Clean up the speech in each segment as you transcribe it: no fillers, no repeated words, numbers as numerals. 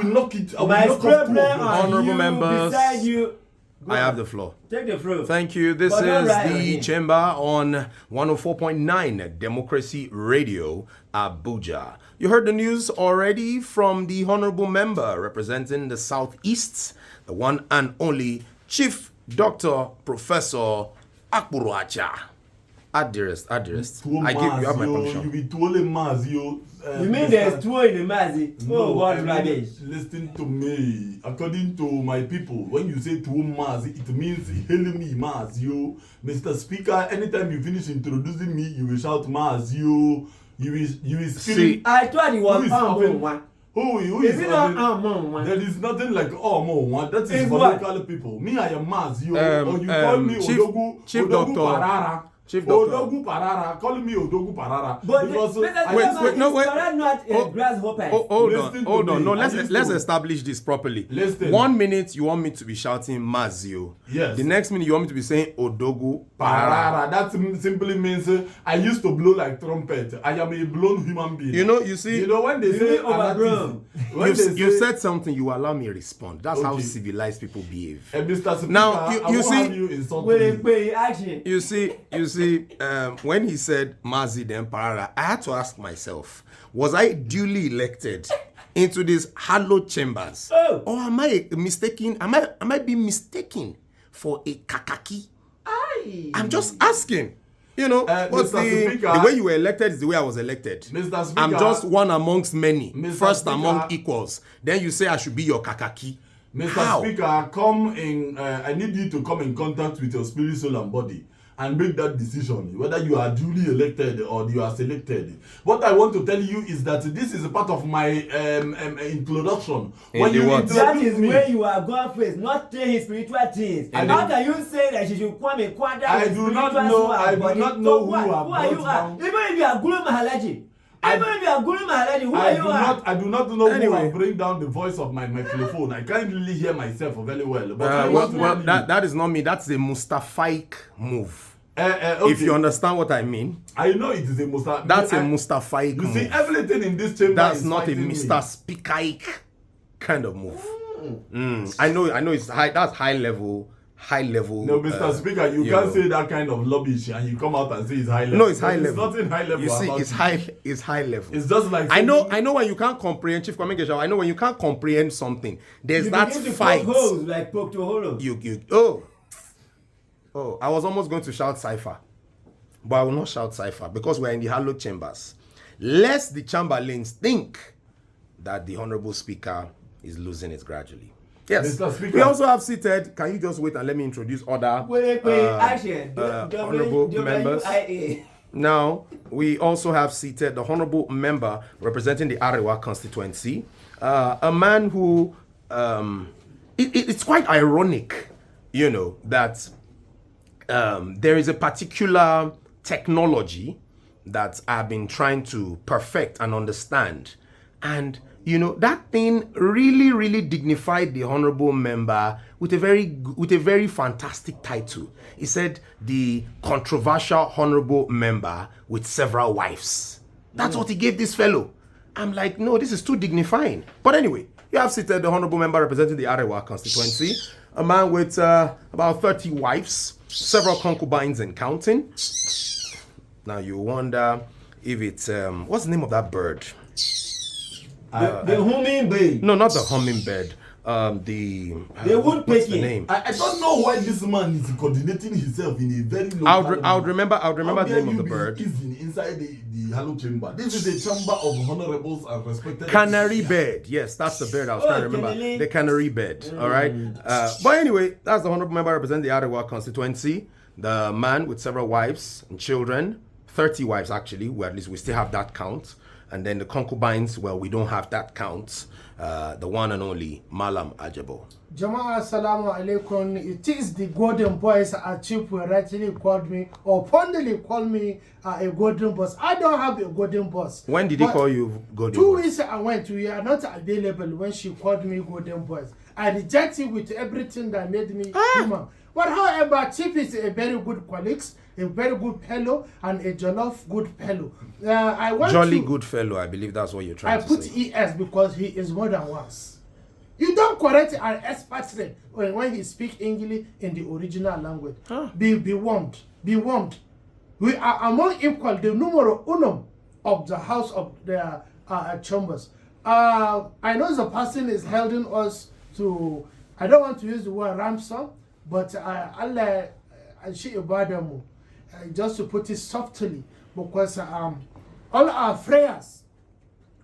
knock it. Honorable members, I have the floor. Take the floor. Thank you. This is the chamber on 104.9 Democracy Radio, Abuja. You heard the news already from the honorable member representing the Southeast, the one and only Chief Dr. Professor Akburuacha. Address. I give you have my permission. You be twirling Mazio. You mean there's two in the Mazi? Oh, what rubbish. Listen to me. According to my people, when you say two Mazi, it means hailing me, Mazio. Mr. Speaker, anytime you finish introducing me, you will shout Mazio. You will scream. I thought it was one. Who is it? There is nothing like one. That is for local people. Me, I am Mazio. Or you call me Chief Doctor Parara. Chief Doctor. Odogu Parara. Call me Odogu Parara. But because wait. Not a grasshopper. Hold on. No, let's establish this properly. Listen. 1 minute you want me to be shouting Mazio. Yes. The next minute you want me to be saying Odogu Parara. That simply means I used to blow like trumpet. I am a blown human being. You see. You know when they say overgrown. You said something. You allow me to respond. That's how civilized people behave. Mr. Speaker, now you see. You see. When he said Mazi then Parara, I had to ask myself, was I duly elected into these hallowed chambers? Or am I mistaken? Am I being mistaken for a kakaki? I'm just asking. What's the way you were elected is the way I was elected. Mr. Speaker, I'm just one amongst many. First Speaker, among equals. Then you say I should be your kakaki. Mr. Speaker, I need you to come in contact with your spirit, soul, and body and make that decision, whether you are duly elected or you are selected. What I want to tell you is that this is a part of my introduction. When you that is me, where you are going first, not saying spiritual things. How can you say that she should come and quadra? I do not know who are you are. Even if you are Guru Mahalaji. I do not know who will bring down the voice of my microphone. I can't really hear myself very well. But that is not me. That's a Mustafaik move. Okay. If you understand what I mean. I know it is a Mustafaik. That's a Mustafaik move. You see, everything in this chamber that's is not a Mr. Speakaik kind of move. I know it's high. That's high level. No, Mr. Speaker, you can't say that kind of rubbish and you come out and say it's high level. No, it's high level. It's nothing high level. You see, it's high level. It's just like I know when you can't comprehend, Chief Communication. I know when you can't comprehend something. There's that fight. Like poke to hole. I was almost going to shout cipher, but I will not shout cipher because we're in the hallowed chambers. Lest the Chamberlains think that the Honorable Speaker is losing it gradually. Yes. We also have seated. Can you just wait and let me introduce other honorable members? Now, we also have seated the honorable member representing the Arewa constituency, a man who, it's quite ironic, that there is a particular technology that I've been trying to perfect and understand. And that thing really, really dignified the honorable member with a very fantastic title. He said, the controversial honorable member with several wives. That's what he gave this fellow. I'm like, no, this is too dignifying. But anyway, you have seated the honorable member representing the Arewa constituency, a man with about 30 wives, several concubines and counting. Now you wonder if it's, what's the name of that bird? The hummingbird. No, not the hummingbird. The woodpecker. I don't know why this man is coordinating himself in a very low. I would remember the name of the bird. Inside the hollow chamber. This is a chamber of honorables and respected. Canary bird. Yes, that's the bird I was trying to remember. The canary bird. All right. But anyway, that's the honorable member representing the Arewa constituency. The man with several wives and children, 30 wives actually. Well, at least we still have that count. And then the concubines, well, we don't have that count. The one and only Malam Ajabo. Jama'a assalamu alaikum. It is the golden boys at Chief who actually called me or fondly called me a golden boss. I don't have a golden boss. When did he call you golden 2 boss? weeks I went to, you are not available when she called me golden boss. I rejected with everything that made me human. But however, Chief is a very good colleague, a very good fellow, and a jollof good fellow. Good fellow, I believe that's what you're trying to say. I put ES because he is more than once. You don't correct an expatriate when he speak English in the original language. Be warned. Be warned. We are among equal, the numero uno of the house of the chambers. I know the person is holding us to, I don't want to use the word ransom, but Allah, just to put it softly, because all our prayers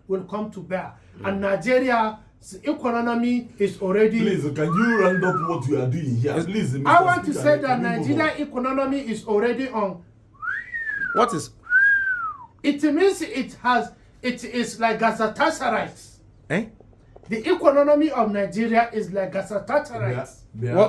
will come to bear. And Nigeria's economy is already... Please, can you round up what you are doing here? Please, Mr. I want to Speaker, say that Nigeria's economy is already on... What is... It means it is like Galatasaray. Eh? The economy of Nigeria is like Galatasaray.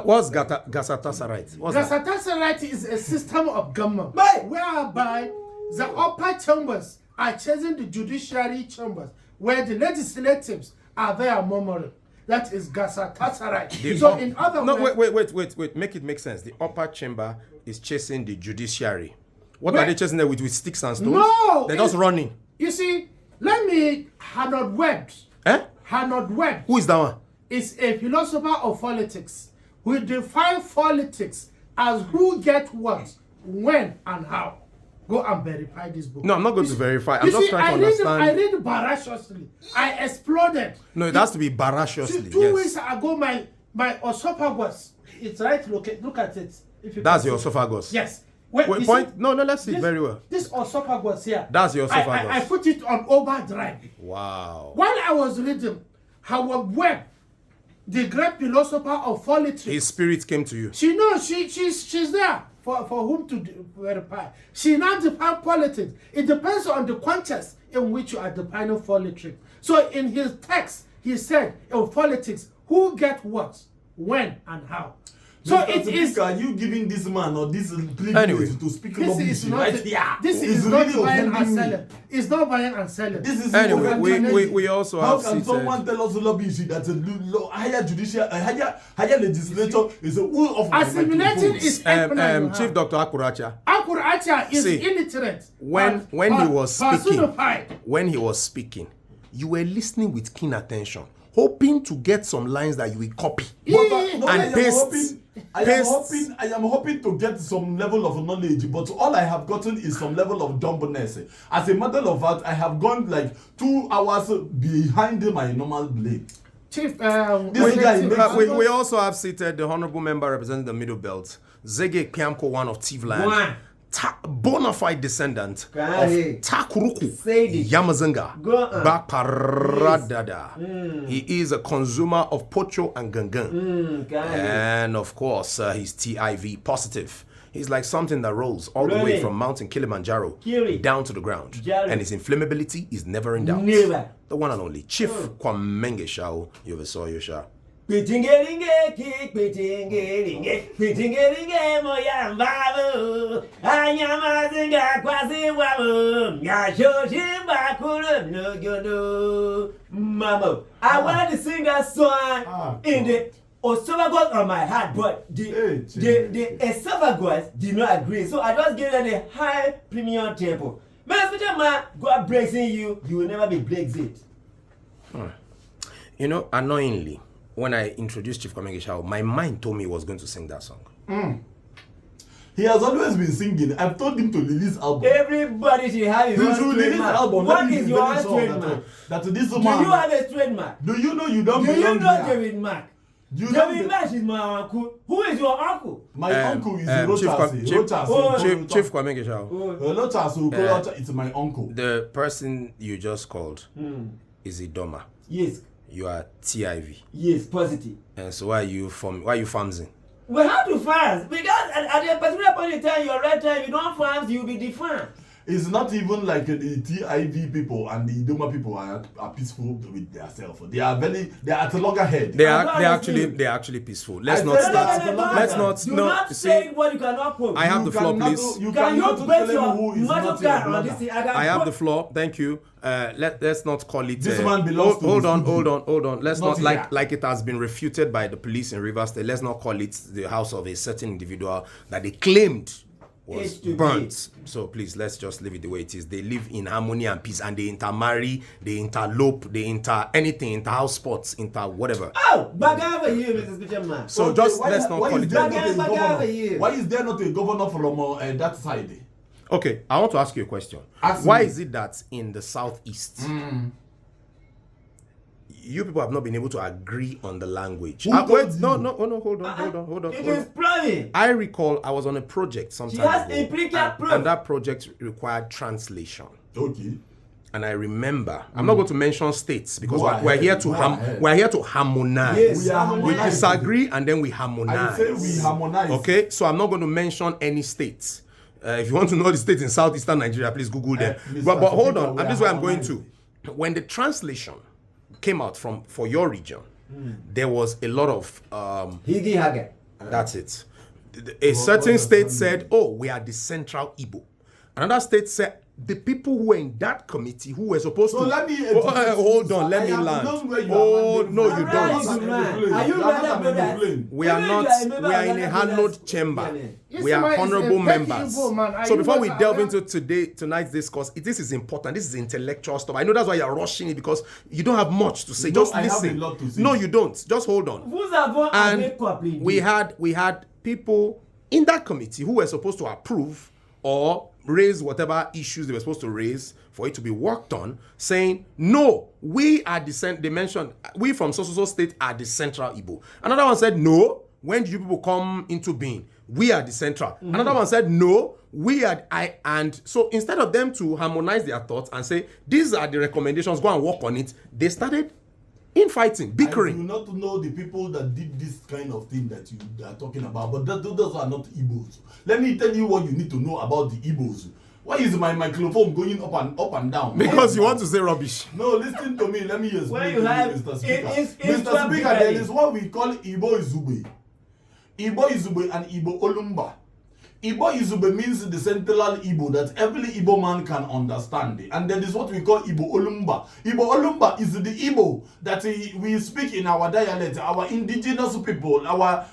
What's Galatasaray? Galatasaray is a system of government whereby the upper chambers are chasing the judiciary chambers, where the legislatives are there murmuring. That is Galatasaray. So in other words... No, wait. Make it make sense. The upper chamber is chasing the judiciary. What are they chasing there with sticks and stones? No! They're just running. You see, let me... Hannah Webb. Eh? Hannah Webb. Who is that one? Is a philosopher of politics who defines politics as who gets what, when, and how. Go and verify this book. No, I'm not going to verify. I'm just trying to understand. I read voraciously. I exploded. No, it has to be voraciously. Two weeks ago, my esophagus. It's right. Look at it. If you That's your esophagus. Yes. Wait, point. No, let's see it very well. This esophagus here. That's your esophagus. I put it on overdrive. Wow. While I was reading, Howard Webb, the great philosopher of politics, his spirit came to you. She's there for whom to verify. She now defines politics. It depends on the context in which you are defining politics. So in his text, he said in politics, who gets what, when, and how. So it is. Are you giving this man or this privilege to speak rubbish right here? This is not buying and selling. It's not buying and selling. This is anyway. We also how have. How can someone tell us rubbish that a higher judicial, higher legislature is a rule of assimilating is Chief Dr. Akuracha. Akuracha is illiterate. When he was speaking, you were listening with keen attention, hoping to get some lines that you will copy and paste. I am hoping to get some level of knowledge, but all I have gotten is some level of dumbness. As a matter of fact, I have gone like 2 hours behind my normal blade. Chief, we also have seated the honorable member representing the Middle Belt, Zege Kiamko, one of Tivland. Bona fide descendant of Takuruku Yamazinga Bakparadada. He is a consumer of pocho and gangan. And of course, he's TIV positive. He's like something that rolls all the way from Mountain Kilimanjaro down to the ground. And his inflammability is never in doubt. The one and only Chief Kwamenge Shao. You ever saw your Shao? Pitingeringe kick pitingeringe moyambabu anyamazinga kwasi wabu yashoshimba kulum no gono mamo. I wanted to sing that song in the esophagus on my heart, but the esophagus did not agree, so I just gave it a high premium tempo. Man, God blessing you, you will never be Brexit. You know, annoyingly, when I introduced Chief Kwamenge Shao, my mind told me he was going to sing that song. He has always been singing. I've told him to release album. Everybody should have his own trademark. What is your own trademark? That this man. Do you have a trademark? Do you know you don't belong here? Do you know David Mark? David Mark is my uncle. Who is your uncle? My uncle is Rochas. Chief Kwamenge Shao. Rochas, it's my uncle. The person you just called is Idoma. Yes. You are TIV. Yes, positive. And so why are you farming? We have to farm because at a particular point in time, your right time, you don't farm, you'll be defarmed. It's not even like the TIV people and the Idoma people are peaceful with themselves. They are at a loggerhead. They're actually peaceful. Let's not say what you cannot quote. I have the floor, please. Can you bet your mother car on this thing? I have the floor. Thank you. Let's not call it. This man belongs to. Hold on. Let's not like it has been refuted by the police in Rivers State. Let's not call it the house of a certain individual that they claimed was H2B. burnt. So please, let's just leave it the way it is. They live in harmony and peace, and they intermarry, they interlope, they anything, inter-house sports, whatever. Oh, back over you, Mr. Speaker Man. So Okay, just let's not call it. Why is there not a governor from that side? Okay, I want to ask you a question. Ask Why me. is it that in the southeast, you people have not been able to agree on the language? Who Wait, told no, you? hold on. It is planning. I recall I was on a project some She time has ago, implicate proof. and that project required translation. Okay. And I remember, I'm not going to mention states because Go we're ahead, here to go ahead. we're here to harmonize. Yes, We are harmonize. We harmonizing. disagree and then we harmonize. I say we harmonize. Okay, so I'm not going to mention any states. If you want to know the states in southeastern Nigeria, please Google them. Mr. But hold Speaker, on, we and this is are where I'm going to. harmonizing. When the translation came out for your region, there was a lot of Higgy Hagger. that's it. A certain state said, "Oh, we are the Central Igbo." Another state said, "The people who were in that committee who were supposed So to." let me Hold on, let I me have land. known where you Oh are no, you Alright, don't. man. Are you not rather an brothers? aeroplane. We are Even not. if you are a member We are of in a another hallowed brothers, chamber. yeah. We are Ismail is a honorable petty members. Igbo man. Are So you before we not delve aware? into tonight's discourse, this is important. This is intellectual stuff. I know that's why you're rushing it because you don't have much to say. No, Just I have listen. a lot to say. No, you don't. Just hold on. Vous avez And avec quoi plein we had people in that committee who were supposed to approve or raise whatever issues they were supposed to raise for it to be worked on, saying, no, we are they mentioned, we from so state are the Central Igbo. Another one said, no, when did you people come into being? We are the Central. Another one said, no, we are, and so instead of them to harmonize their thoughts and say, these are the recommendations, go and work on it, they started infighting, I do bickering. not know the people that did this kind of thing that you are talking about, but those are not Igbos. Let me tell you what you need to know about the Igbos. Why is my microphone going up and down? Because you want to say rubbish. No, listen to me. Let me explain When to you you, have- Mr. Speaker. it's Mr. Speaker, there trump is what we call Igbo Izugbe. Igbo Izugbe and Igbo Olumba. Igbo Izugbe means the central Igbo that every Igbo man can understand. And there is what we call Igbo Olumba. Igbo Olumba is the Igbo that we speak in our dialect, our indigenous people.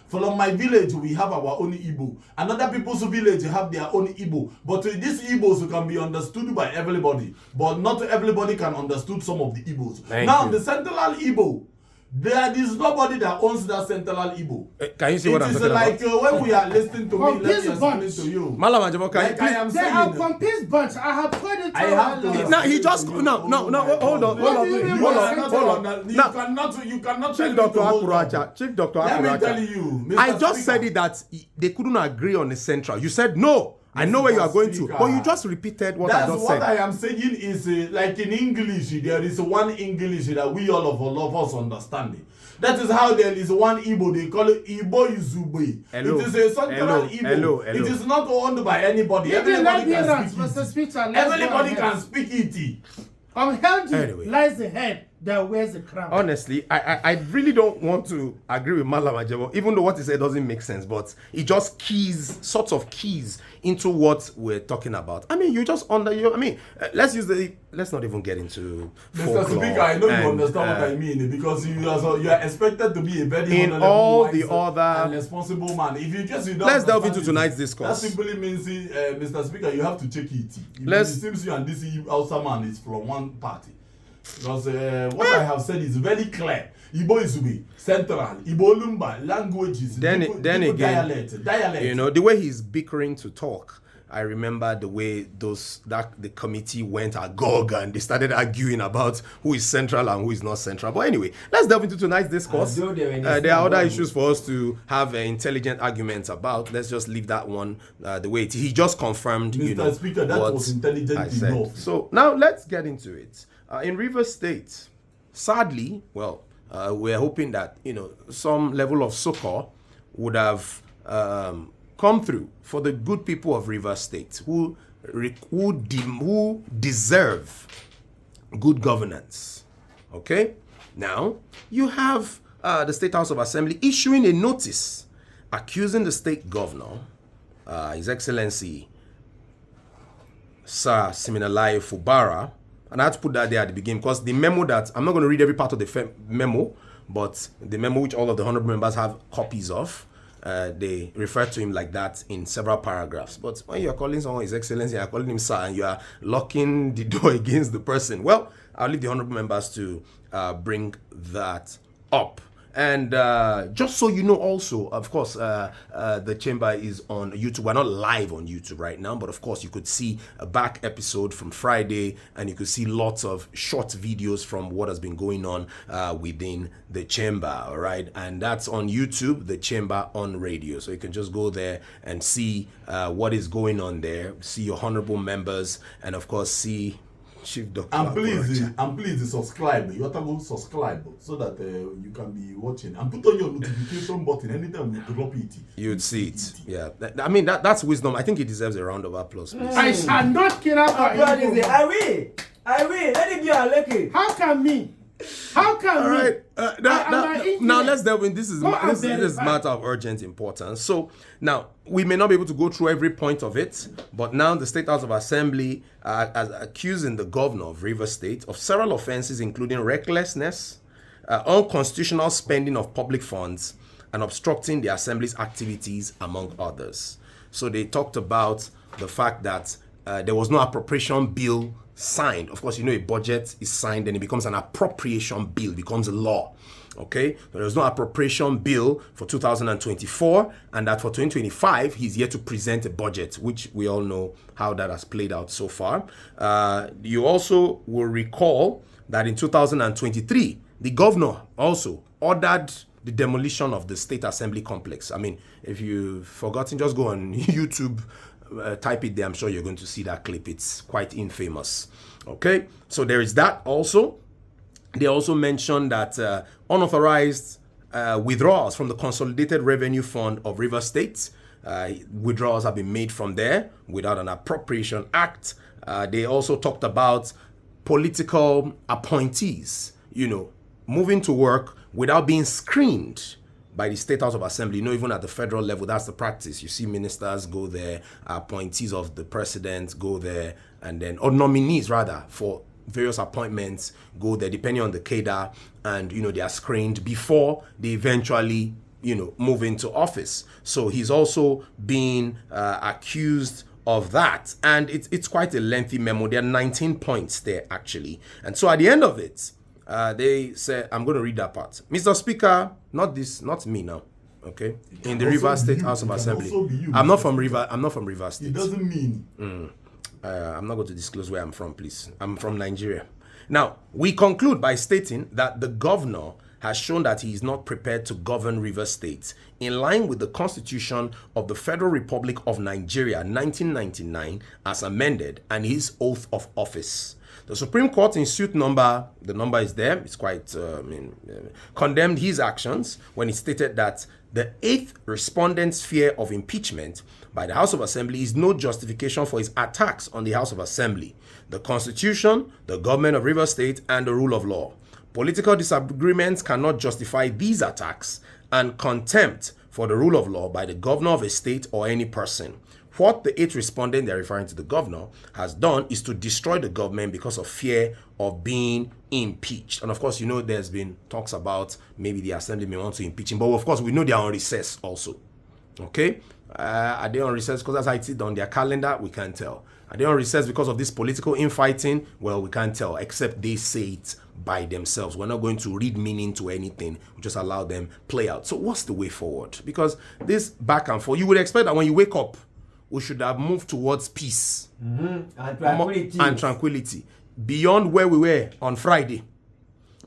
From my village, we have our own Igbo. Another people's village have their own Igbo. But these Igbos can be understood by everybody. But not everybody can understand some of the Igbos. Thank Now, you. the central Igbo, there is nobody that owns that central Igbo. Can you see what I'm It is talking like about? when we are listening to me, let me This explain bunch. to you. Malam Ajabo, can you Like I please? am They are saying, confused bunch. I have told it I have to- earlier. Now he just hold on, hold on. What do you mean by you Now, cannot tell Chief me Dr. to hold on. Akuracha, Chief Dr. Let me tell Akuracha. you, Mr. I just Speaker. said it that they couldn't agree on the central. You said no. I know where you are going to, Speaker. but you just repeated what I That's just what said. I am saying is like in English, there is one English that we all of us understand. That is how there is one Igbo, they call it Igbo Izugbe. Hello. It is a central Hello. Igbo. Hello. It is not owned by anybody. You did not Everybody hear can us, speak Mr. it. Speaker. Let's go Everybody ahead. can speak it. On healthy Anyway. lies the head that wears the crown. Honestly, I really don't want to agree with Malam Ajabo, even though what he said doesn't make sense, but it just sorts of keys into what we're talking about. I mean, you just let's not even get into Mr. folklore Speaker, I know you and, understand what I mean because you are expected to be a very in honorable, all wise, the other- and responsible man. If you just you don't Let's delve understand into it, tonight's discourse. That simply means, Mr. Speaker, you have to check it. It Let's- seems you and this Hausa man is from one party. Because what I have said is very clear. Igbo Izugbe, Central, Igbo Olumba, languages, Then again, dialect. you know, the way he's bickering to talk, I remember the way the committee went agog and they started arguing about who is central and who is not central. But anyway, let's delve into tonight's discourse. As though they were in There are other Islam. issues for us to have intelligent arguments about. Let's just leave that one the way it is. He just confirmed, you Mr. know, Speaker, that what was intelligent I said. enough. So now let's get into it. In Rivers State, sadly, we're hoping that, you know, some level of succor would have come through for the good people of Rivers State who deserve good governance. Okay? Now, you have the State House of Assembly issuing a notice accusing the state governor, His Excellency Sir Siminalayi Fubara, and I had to put that there at the beginning because the memo that, I'm not going to read every part of the memo, but the memo which all of the honorable members have copies of, they refer to him like that in several paragraphs. But when you're calling someone His Excellency, you're calling him sir, and you are locking the door against the person, well, I'll leave the honorable members to bring that up. And just so you know also, of course, the chamber is on YouTube. We're not live on YouTube right now, but of course you could see a back episode from Friday, and you could see lots of short videos from what has been going on within the chamber, all right? And that's on YouTube, the chamber on radio. So you can just go there and see what is going on there, see your honorable members, and of course see Chief Doctor. And please subscribe. You have to go subscribe so that you can be watching. And put on your notification button anytime we drop it. You'd see it. Yeah. I mean, that's wisdom. I think it deserves a round of applause, please. I shall not kill up. I will. Let it be a lucky. How can me? How can All me? right. Now let's delve in. This is matter of urgent importance. So now we may not be able to go through every point of it, but now the State House of Assembly is accusing the governor of Rivers State of several offenses, including recklessness, unconstitutional spending of public funds, and obstructing the Assembly's activities, among others. So they talked about the fact that there was no appropriation bill signed. Of course, you know, a budget is signed and it becomes an appropriation bill, becomes a law. Okay, there was no appropriation bill for 2024, and that for 2025 he's yet to present a budget, which we all know how that has played out so far. You also will recall that in 2023 the governor also ordered the demolition of the State Assembly complex. I mean, if you've forgotten, just go on YouTube, type it there. I'm sure you're going to see that clip. It's quite infamous. Okay, so there is that also. They also mentioned that unauthorized withdrawals from the Consolidated Revenue Fund of Rivers State, withdrawals have been made from there without an appropriation act. They also talked about political appointees, you know, moving to work without being screened by the State House of Assembly. You know, even at the federal level, that's the practice. You see ministers go there, appointees of the president go there, and then, or nominees rather, for various appointments go there, depending on the cadre, and, you know, they are screened before they eventually, you know, move into office. So he's also being accused of that, and it's quite a lengthy memo. There are 19 points there, actually. And so at the end of it, they said, I'm going to read that part. Mr. Speaker, not me now, okay? In the Rivers State House of Assembly. I'm not from Rivers State. It doesn't mean. I'm not going to disclose where I'm from, please. I'm from Nigeria. Now, we conclude by stating that the governor has shown that he is not prepared to govern Rivers State in line with the Constitution of the Federal Republic of Nigeria, 1999, as amended, and his oath of office. The Supreme Court in suit number, the number is there, it's quite, condemned his actions when it stated that the 8th respondent's fear of impeachment by the House of Assembly is no justification for his attacks on the House of Assembly, the Constitution, the government of Rivers State, and the rule of law. Political disagreements cannot justify these attacks, and contempt for the rule of law by the governor of a state or any person. What the 8th respondent, they're referring to the governor, has done is to destroy the government because of fear of being impeached. And of course, you know, there's been talks about maybe the Assembly may want to impeach him, but of course we know they are on recess also. Okay, are they on recess because that's how it's on their calendar? We can't tell. Are they on recess because of this political infighting? Well, we can't tell, except they say it by themselves. We're not going to read meaning to anything. We just allow them play out. So what's the way forward? Because this back and forth, you would expect that when you wake up, we should have moved towards peace and tranquility beyond where we were on Friday.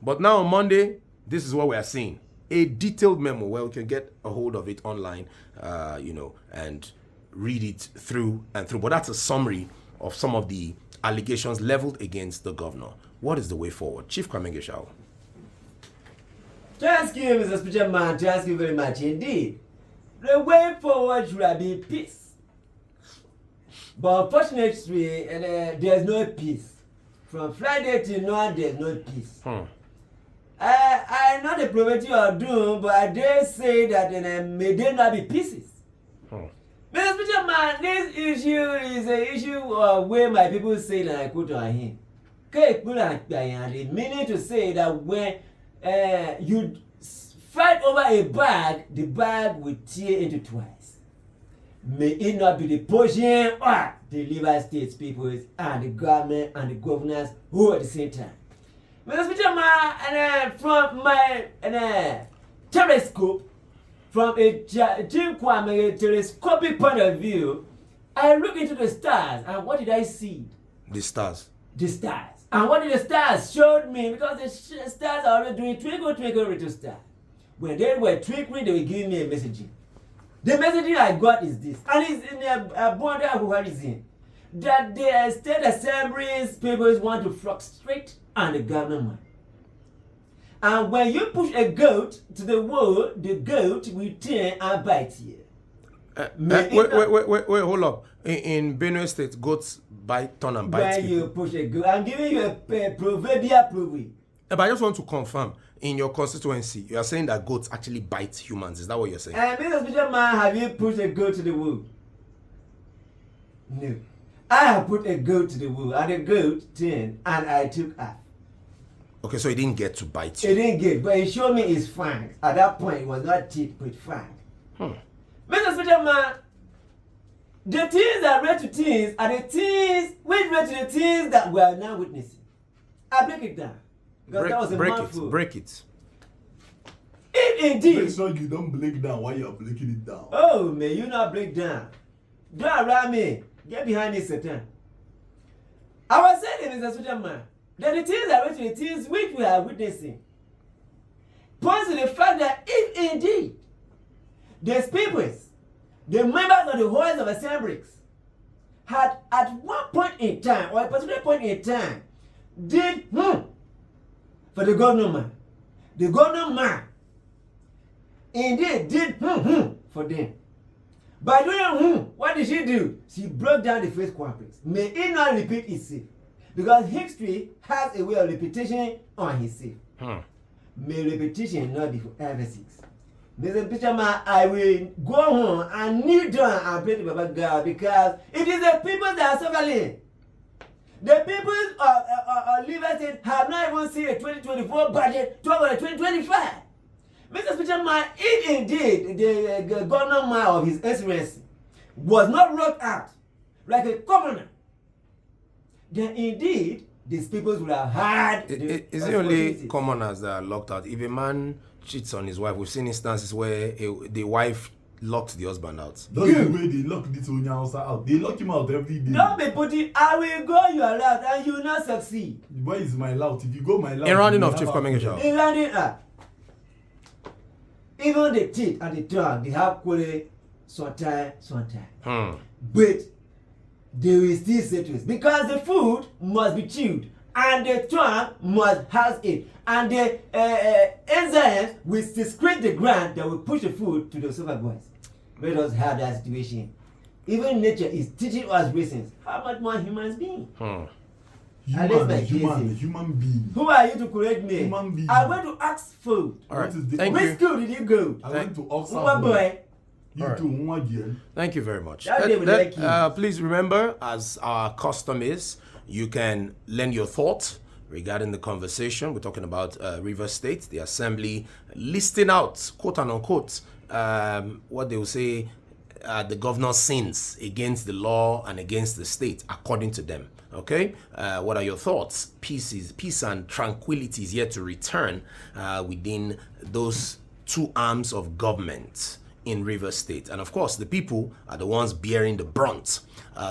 But now on Monday, this is what we are seeing. A detailed memo where we can get a hold of it online, and read it through and through. But that's a summary of some of the allegations leveled against the governor. What is the way forward? Chief Kwame Geshao. Thank you, Mr. Speaker Man. Thank you very much indeed. The way forward should be peace. But unfortunately, there's no peace. From Friday till now, there's no peace. I'm not a prophet of doom, but I dare say that may there not be peaces. Mr. Speaker Man, this issue is an issue where my people say that I quote on him. Meaning to say that when you fight over a bag, the bag will tear into twice. May it not be the portion or the River State peoples and the government and the governors who at the same time. Mr. Speaker, from my telescope, from a telescopic point of view, I look into the stars, and what did I see? The stars. The stars. And what did the stars showed me? Because the stars are always doing twinkle, twinkle, little star. When they were twinkling, they were giving me a messaging. The messaging I got is this, and it's in a border of horizon, that the state assemblies people want to frustrate on the government. And when you push a goat to the wall, the goat will turn and bite you. Wait, hold up. In Benue State, goats bite, turn and bite when people. you push a goat, I'm giving you a proverbial proof. But I just want to confirm, in your constituency, you are saying that goats actually bite humans. Is that what you're saying? Mr. Speaker, man, have you pushed a goat to the wall? No. I have put a goat to the wall, and the goat turned, and I took her. Okay, so it didn't get to bite you. It didn't get, but it showed me his fangs. At that point, it was not teeth, but fangs. Mr. Speaker, man, the things that read to things are the things which read to the things that we are now witnessing. I break it down. Because that was a mouthful. Break it. If indeed. Make sure you don't break down while you're breaking it down. Oh, may you not break down. Don't around me. Get behind me, Satan. I was saying, Mr. Speaker, man, that the things that read to the things which we are witnessing points to the fact that if indeed the peoples, the members of the halls of assemblies, had at one point in time, or a particular point in time, did for the government, indeed did for them. By doing what did she do? She broke down the first complex. May it not repeat itself, because history has a way of repetition on itself. May repetition not be forever six. Mr. Pitcherman, I will go home and kneel down and pray to Baba God, because it is the people that are suffering. The people of River State have not even seen a 2024 budget toward 2025. Mr. Pitcherman, if indeed the government of His Excellency was not locked out like a commoner, then indeed these people would have had. Is it only commoners that are locked out? If a man cheats on his wife, we've seen instances where the wife locked the husband out. That's the way they lock this Onyansa out. They lock him out every day. Don't be putting, I will go your route and you will not succeed. Where is my route? If you go my route. In rounding of Chief Communication. In rounding up. Even the teeth and the tongue, they have quality sometime. But they will still say to us, because the food must be chewed and the tongue must house it, and the enzymes will secrete the ground that will push the food to the esophagus. Let us have that situation. Even nature is teaching us reasons. How much more humans beings? Human being. Who are you to correct me? Human being. I went to ask food. All right. Thank Which school did you go? I went to Oxford. Boy. You too, again. Thank you very much. Please remember, as our custom is, you can lend your thoughts regarding the conversation. We're talking about River State, the assembly listing out, quote and unquote, what they will say the governor's sins against the law and against the state, according to them. Okay, what are your thoughts? Peace and tranquility is yet to return within those two arms of government in River State. And of course, the people are the ones bearing the brunt.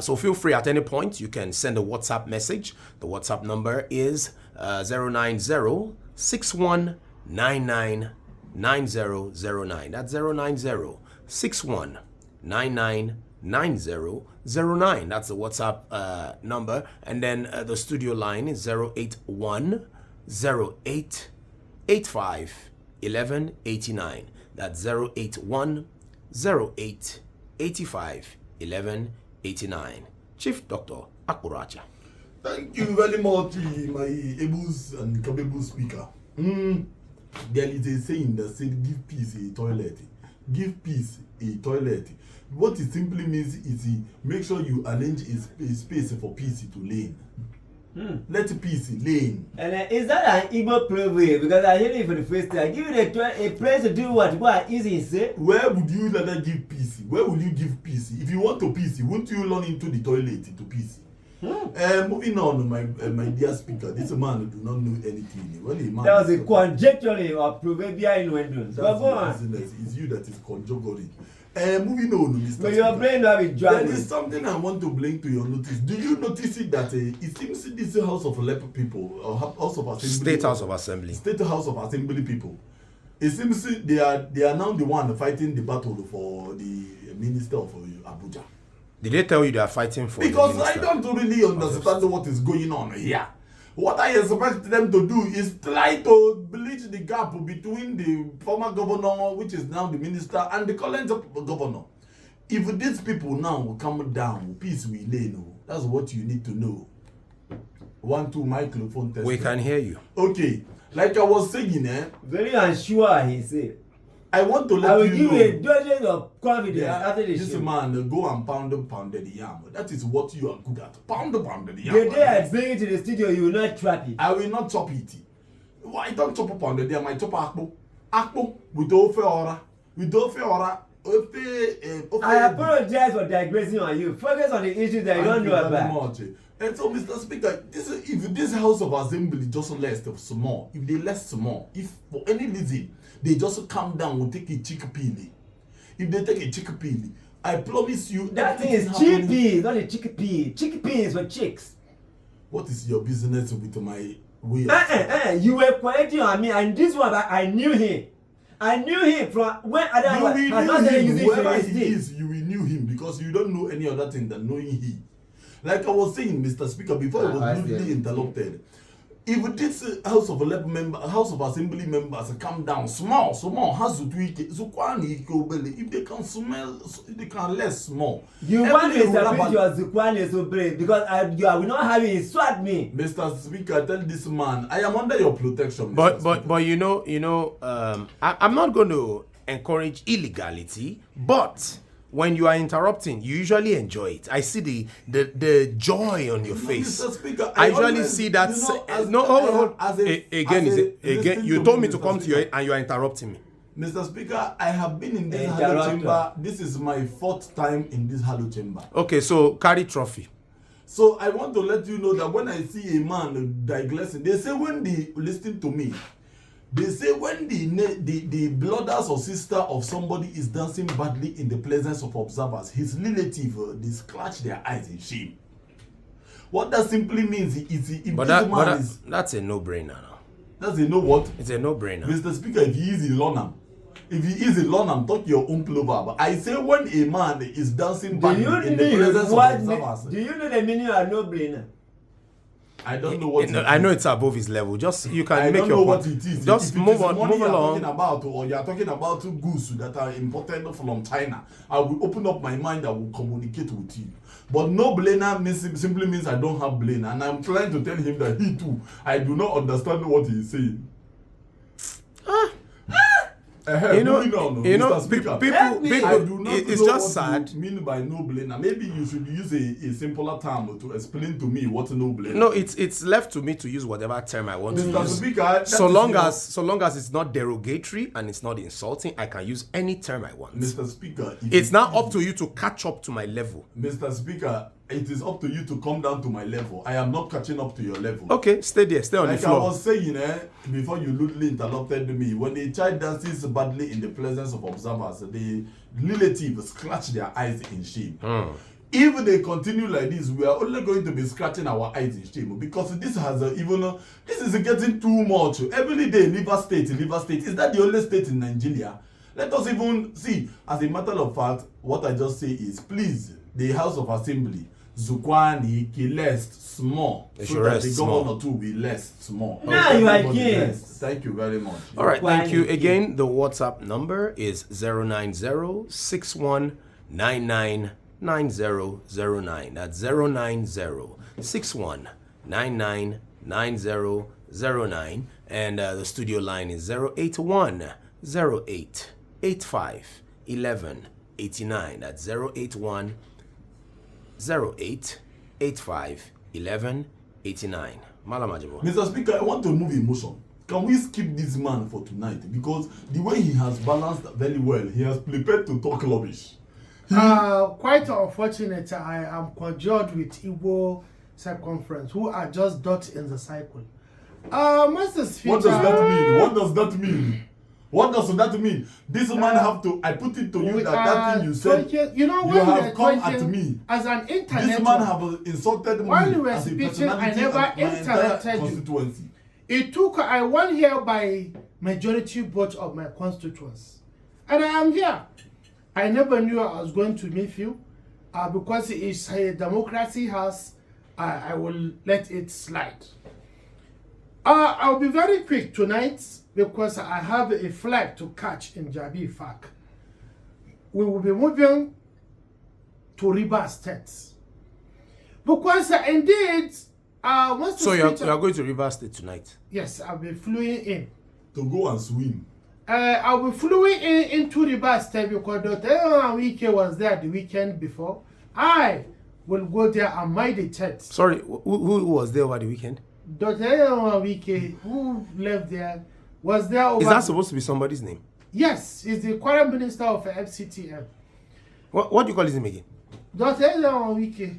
So feel free at any point, you can send a WhatsApp message. The WhatsApp number is 090-6199-9009. That's 090-6199-9009. That's the WhatsApp number. And then the studio line is 081-08-85-1189. That's 081-08-85-1189. Chief Dr. Akuracha. Thank you very much, my Ebus and Kabebus speaker. There is a saying that says, give peace a toilet. Give peace a toilet. What it simply means is make sure you arrange a space for peace to reign. Let peace reign. And is that an Igbo proverb? Because I hear it for the first time. Give it a place to do what? What easy say? Where would you rather give peace? Where will you give peace? If you want to peace, won't you run into the toilet to peace? Moving on, my dear speaker, this man do not know anything. When a man that was a conjecture or proverbial innuendo. So go on. It's you that is conjuring. Moving on, Mr. But your brain have it There dry. is something I want to bring to your notice. Do you notice it that it seems this House of Rep people or House of Assembly, State House of Assembly, State House of Assembly people, it seems they are now the one fighting the battle for the Minister of Abuja. did they tell you they are fighting for? Because the I don't really understand what is going on here. What I expect them to do is try to bridge the gap between the former governor, which is now the minister, and the current governor. If these people now will come down, peace will reign. That's what you need to know. 1, 2 microphone test. We can hear you. Okay, like I was saying, Very unsure, he said. I want to I let will you give know. you a dose of confidence Yeah, after the this show. man go and pound the yam. That is what you are good at. Pound the yam. The day I bring it to the studio, you will not trap it. I will not chop it. Why I don't chop up on the yam? I chop akpo. Akpo with ofe ora. With ofe ora. I apologize for digressing on you. Focus on the issues that you don't know about. And so, Mr. Speaker, if this House of Assembly just less small, if they less small, if for any reason they just come down and take a chickpea, if they take a chickpea, I promise you That thing is chickpea, not a chickpea. Chickpea is for chicks. What is your business with my way? You were correcting on me, and this one I knew him. I knew him from when Adam was not using whoever his he is, you will knew him because you don't know any other thing than knowing he. Like I was saying, Mr. Speaker, before I was rudely interrupted, if this House of Assembly members come down small, has to tweak it. If they can smell, they can less small. You want to establish your Zukwani so brave because I will not have it swat me. Mr. Speaker, tell this man, I am under your protection. But you know, I'm not going to encourage illegality, but when you are interrupting, you usually enjoy it. I see the joy on your face. Mr. Speaker, I usually see that. Again, you told me to come to you and you are interrupting me. Mr. Speaker, I have been in this hollow chamber. This is my 4th time in this hollow chamber. Okay, so carry trophy. So I want to let you know that when I see a man digressing, they say when they listen to me, they say when the brothers or sister of somebody is dancing badly in the presence of observers, his relative, they scratch their eyes in shame. What that simply means is if that's a no-brainer now. That's a no what? It's a no-brainer. Mr. Speaker, if he is in London, talk your own clover. But I say when a man is dancing badly in the presence of observers. Do you know the meaning of no-brainer? I don't know what. I know it's above his level. Just you can make your point. I don't know what it is. Just move on, move along. You are talking about goods that are imported from China. I will open up my mind. I will communicate with you. But no brainer simply means I don't have brain, and I'm trying to tell him that he too. I do not understand what he is saying. Mr. Speaker, it's just sad. You mean by no brainer? Maybe you should use a simpler term to explain to me what no brainer. No, it's left to me to use whatever term I want to use. Speaker, so long as it's not derogatory and it's not insulting, I can use any term I want. Mr. Speaker, it's now up to you to catch up to my level. Mr. Speaker, it is up to you to come down to my level. I am not catching up to your level. Okay, stay there, stay on the floor. Like I was saying, before you rudely interrupted me, when a child dances badly in the presence of observers, the relatives scratch their eyes in shame. If they continue like this, we are only going to be scratching our eyes in shame because this is getting too much. Every day, River State. Is that the only state in Nigeria? Let us even see. As a matter of fact, what I just say is, please, the House of Assembly, Zukwani, less small, so that the governor too will less small. Now you are here. Thank you very much. All right, thank you again. The WhatsApp number is 090-6199-9009. That's 090-6199-9009, and the studio line is 081-08-85-11-89. That's 081-08-85-11-89. 89. Malam Ajibo. Mr. Speaker, I want to move emotion. Can we skip this man for tonight? Because the way he has balanced very well, he has prepared to talk rubbish. Quite unfortunate, I am conjured with Igbo circumference, who are just dots in the cycle. Mr. Speaker, What does that mean? What does that mean? What does that mean? This man have to, I put it to you that thing you said, you know, you have come at me. As an internet, This man have insulted me while you were as a speaking, personality I never and my entire interrupted you. constituency. It took, I won here by majority vote of my constituents. And I am here. I never knew I was going to meet you. Because it's a democracy house, I will let it slide. I'll be very quick tonight because I have a flight to catch in Jabi Fak. We will be moving to Rivers State. Because indeed, so you are going to Rivers State tonight? Yes, I'll be flying in. To go and swim. I'll be flying into Rivers State because Dr. Wike was there the weekend before. I will go there and mind the church. Sorry, who was there over the weekend? Dr. Wike, who left there, was there over... Is that supposed to be somebody's name? Yes, he's the current minister of FCTM. What do you call his name again? Dr. Wike.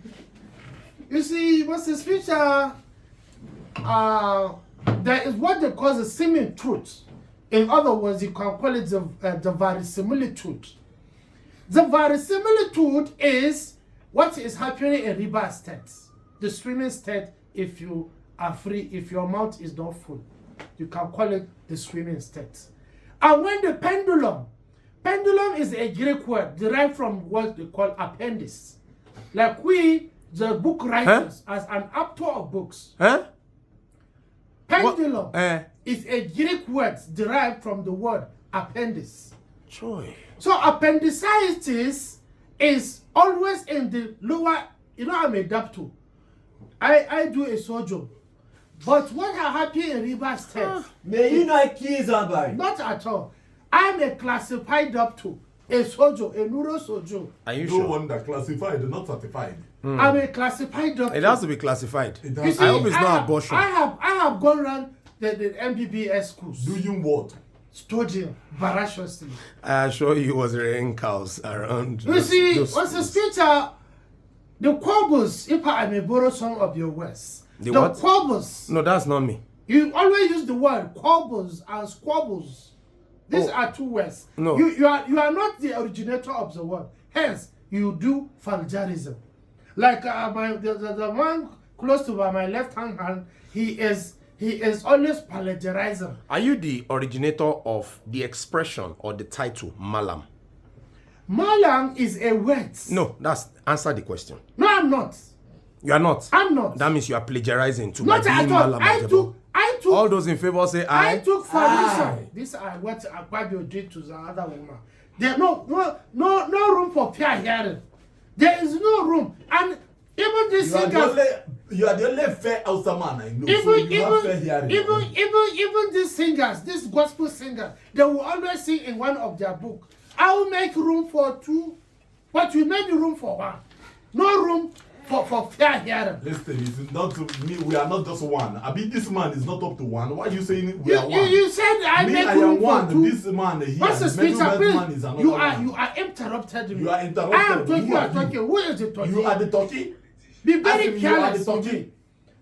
You see, Mr. Speaker, there is what they call the seeming truth. In other words, you can call it the verisimilitude. The verisimilitude is what is happening in River State, the streaming state. If you are free, if your mouth is not full, you can call it the streaming state. And when the pendulum is a Greek word derived from what they call appendix. Like we, the book writers, as an author of books. Pendulum is a Greek word derived from the word appendix. Joy. So appendicitis is always in the lower, you know, I'm a doctor. I do a surgeon. But what happened in River State? May you not kill somebody? Not at all. I'm a classified doctor, a surgeon, a neurosurgeon. Are you No sure? wonder classified, not certified. I'm a classified doctor. It has to be classified. It You has see, I hope it's not have- abortion. I have gone around the MBBS schools, doing what? studying voraciously. I assure you, it was raining cows around. You see, those what's the schools. speaker? The quabbles, if I may borrow some of your words. The what? Quabbles. No, that's not me. You always use the word quabbles and squabbles. These are two words. No. You are not the originator of the word. Hence, you do vulgarism. Like the man close to my left hand, he is always plagiarizing. Are you the originator of the expression or the title Malam? Malam is a word. No, answer the question. No, I'm not. You are not. I'm not. That means you are plagiarizing to Not my at being all. Malam I Ajabo. took All those in favor say aye. I took foundation. This is what Akpabio did to the other woman. There's no room for fair hearing. There is no room. And even this singers, You are the only fair outer man I know. So you have fair hearing. even these singers, these gospel singers, they will always sing in one of their book. I will make room for two, but you make room for one. No room for fair hearing. Listen, it's not me. We are not just one. I mean, this man is not up to one. Why are you saying we are one? You said I Me, make I room am one. for two. This man here, What's the speech? man is another You one. are interrupted me. You are interrupted. I am talking. Who You are are talking. you? Who is the talking? You are the turkey. Be very Ask him, you are careless. the with turkey. me.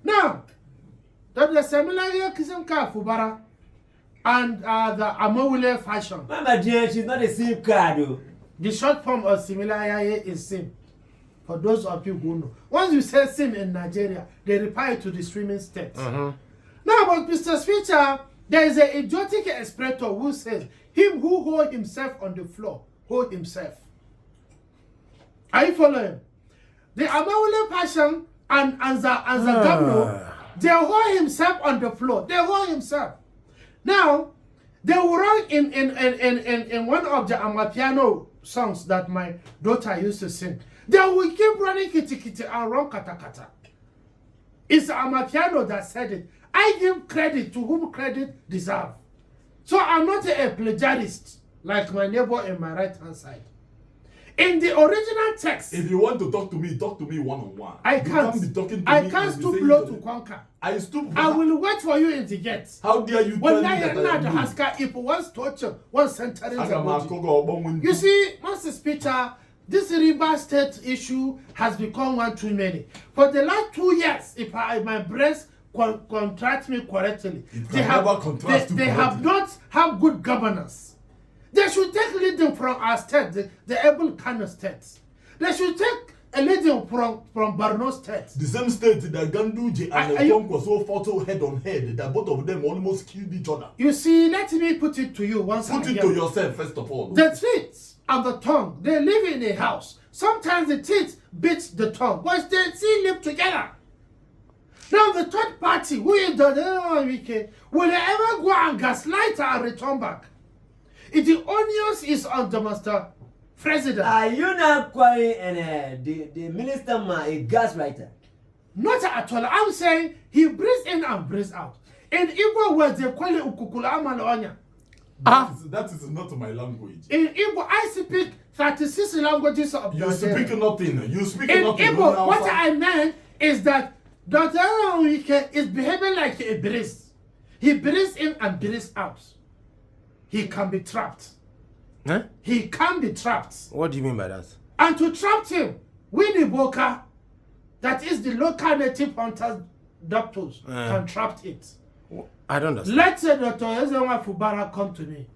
Now, the similar Kisamka Fubara and the Amawule fashion. Mama dear, she's not a SIM card. Oh. The short form of similar is SIM. For those of you who know. Once you say SIM in Nigeria, they reply to the streaming state. Now, but Mr. Speaker, there is an idiotic expression who says, him who hold himself on the floor, hold himself. Are you following? The Amawule passion and Zagabno, they hold himself on the floor. They hold himself. Now, they will run in one of the Amapiano songs that my daughter used to sing. They will keep running kitty kitty and run kata kata. It's Amapiano that said it. I give credit to whom credit deserves. So I'm not a plagiarist like my neighbor in my right hand side. In the original text, If you want to talk to me one-on-one. I You can't. be talking to I me can't and be stoop saying low that- to conquer. I stoop. I will wait for you in the gate. How dare you When tell me I that am I am not you? Haska, if one torture, one sentence. Aga m akọ gị ọgbọ nwe You ntu. see, Mr. Speaker, this River State issue has become one too many. For the last 2 years, if my brains contract me correctly, they have not have good governance. They should take leading from our state, the able kind of states. They should take a leading from Borno State. The same state that Ganduje and Okonkwo so fought head on head that both of them almost killed each other. You see, let me put it to you once again. Put it to yourself first of all. The teeth and the tongue, they live in a house. Sometimes the teeth beat the tongue, but they still live together. Now the third party, who is the will they ever go and gaslight and return back? If the onions is on the Mr. President. Are you not calling the minister man a gaslighter? Not at all. I'm saying he breathes in and breathes out. In Igbo words, they call it ukukula amalonya. That is not my language. In Igbo, I speak 36 languages of You Nigeria. speak nothing. You speak In nothing. Igbo, what I meant is that Dr. Wike is behaving like a breeze. He breathes in and breathes out. He can be trapped. Huh? He can be trapped. What do you mean by that? And to trap him, Winnie Boka, that is the local native hunters doctors, can trap it. I don't understand. Let Dr. Ezenwa Fubara come to me.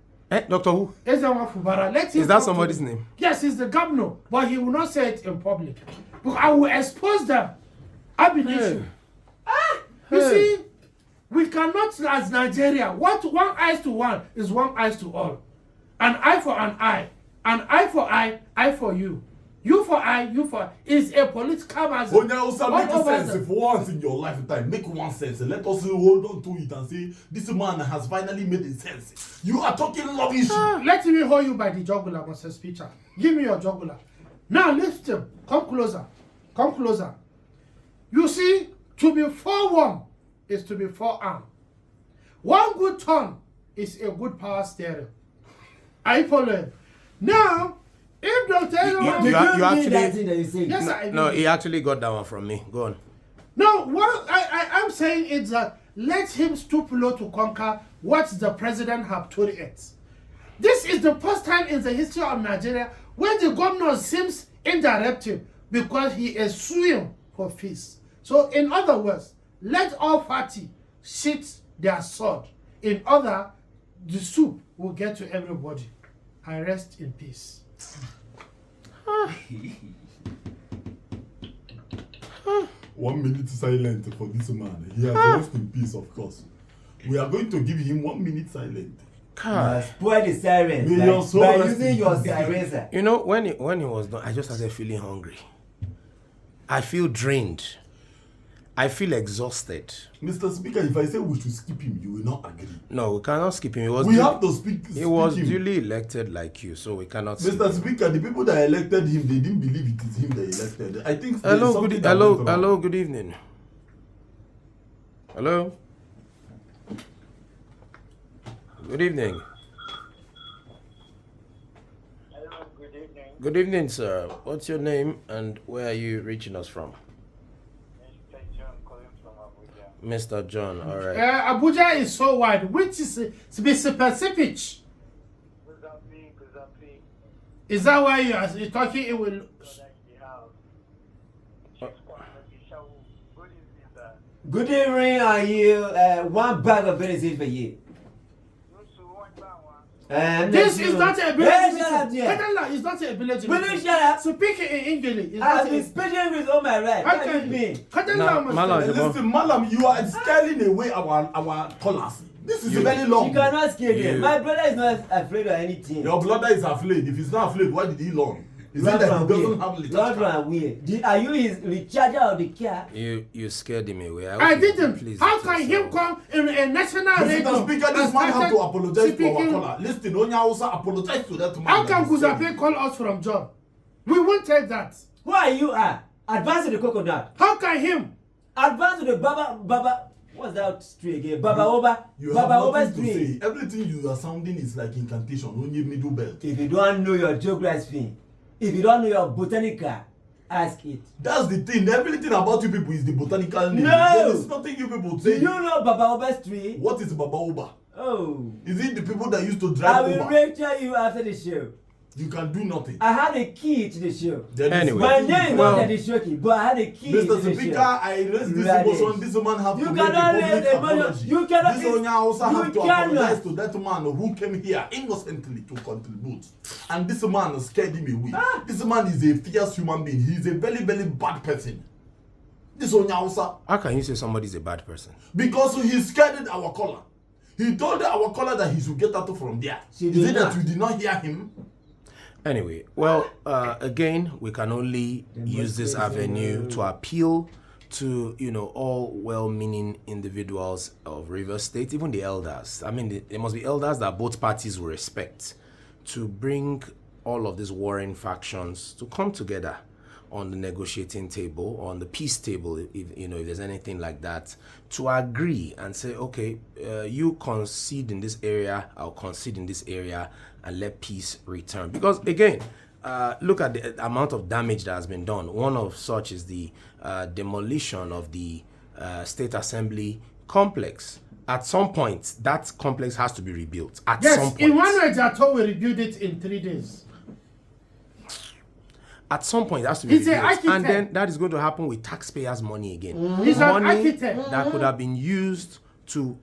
Doctor who? Ezenwa Fubara, let him Is that come to somebody's me. name? Yes, he's the governor, but he will not say it in public. But I will expose them. I believe you. You see, we cannot, as Nigeria, what one eye to one is one eye to all. An eye for an eye for eye for you. You for I, you for is a political matter. When you also make sense for once in your lifetime, make one sense. Let us hold on to it and say this man has finally made it sense. You are talking rubbish. Let me hold you by the jugular, Mr. Speaker. Give me your jugular. Now lift him. Come closer. Come closer. You see, to be forewarned is to be forearmed. One good turn is a good power steering. I follow. Now, if Dr. You actually, that thing that you say? Yes, I no, mean. he actually got that one from me. Go on. No, what I'm saying is that let him stoop low to conquer what the president have told it. This is the first time in the history of Nigeria where the governor seems indirective because he is suing for fees. So, in other words, let all parties sheath their sword. In order, the soup will get to everybody. I rest in peace. 1 minute silent for this man. He has rest in peace, of course. We are going to give him 1 minute silent. Spoil the sirens May your soul by rest using in your peace. silencer. You know, when it was done, I just started feeling hungry. I feel drained. I feel exhausted. Mr. Speaker, if I say we should skip him, you will not agree. No, we cannot skip him. We have to speak. He was him. duly elected like you, so we cannot skip Mr. him. Speaker, the people that elected him, they didn't believe it is him they elected. I think there is Hello, something good, that went wrong. hello, good evening. Hello. Good evening. Hello, good evening. Good evening, sir. What's your name and where are you reaching us from? Mr. John calling from Abuja. Mr. John, all right. Abuja is so wide, which is specific. Kuzapi. Is that why you're talking? It will. Good evening, are you? One bag of medicine for you. This is not a village. Hey, shut up, dear. Kadala is not a village. Will you shut up? Speak in English. It's I've not been a- speaking with all my right. How What do can you mean? Kadala must Malam, be- Listen, Malam, you are scaling away our callers. This is very You long. cannot scare You- them. My brother is not afraid of anything. Your brother is afraid. If he's not afraid, why did he long? Is it Run that he from doesn't where? have Run literature? from where? Are you his recharger of the car? You scared him away. I didn't. Please How do can so. him come in a national radio? Mr. Speaker, this and man have to started apologize to our speaking- caller. Listen, Onya also apologize to that man. How can that is saying- Kuzape call us from job? We won't take that. Who are you? Advance to the coconut. How can him? Advance to the Baba. What's that street again? Baba Oba. You have Baba Oba nothing to street. say. Everything you are sounding is like incantation. Only middle belt. If you don't know your geography, If you don't know your botanical, ask it. That's the thing. Everything about you people is the botanical name. No! There is nothing you people Do say. you know Baba Oba's tree? What is Baba Uba? Oh. Is it the people that used to I drive will Uber? lecture you after the show. You can do nothing. I had a key to the show. There is Anyway. My nothing you name can is Well- not Daddy Shoki, but I had a key to Mr. the Speaker, show. I raised this Radish. emotion. This man have You to make a cannot raise public a motion. apology. You cannot- This Onya also you have to cannot. apologize to that man who came here innocently to contribute. And this man scared him away. This man is a fierce human being. He is a very, very bad person. This Onya also. How can you say somebody's a bad person? Because he scared our caller. He told our caller that he should get out from there. She Is did it that not. we did not hear him? Anyway, well, again, we can only use this avenue to appeal to, all well-meaning individuals of Rivers State, even the elders. I mean, there must be elders that both parties will respect to bring all of these warring factions to come together on the negotiating table, on the peace table, if there's anything like that, to agree and say, okay, you concede in this area, I'll concede in this area, and let peace return. Because again, look at the amount of damage that has been done. One of such is the demolition of the State Assembly complex. At some point, that complex has to be rebuilt. At some Yes, point. in one way, I thought we rebuilt it in 3 days. At some point, it has to be He's an rebuilt. And architect. then that is going to happen with taxpayers' money again. He's an Money architect. that could have been used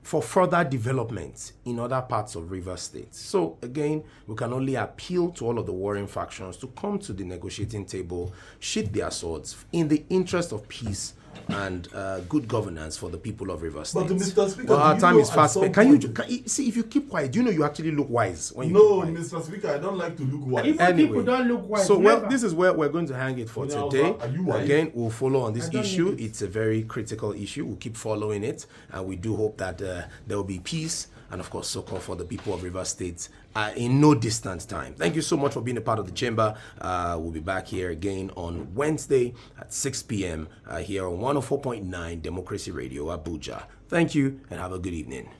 for further development in other parts of River State. So again, we can only appeal to all of the warring factions to come to the negotiating table, sheath their swords in the interest of peace and good governance for the people of River State. But Mr. Speaker, well, our do you time know is at fast some spent. Can you point- see if you keep quiet? Do you know you actually look wise when you No, keep quiet? Mr. Speaker, I don't like to look wise. Even people don't look wise. So never. this is where we're going to hang it for Now, today. are you wise? Again, we'll follow on this I don't issue. need it. It's a very critical issue. We'll keep following it, and we do hope that there will be peace and, of course, succor for the people of River State in no distant time. Thank you so much for being a part of the chamber. We'll be back here again on Wednesday at 6 p.m. Here on 104.9 Democracy Radio, Abuja. Thank you, and have a good evening.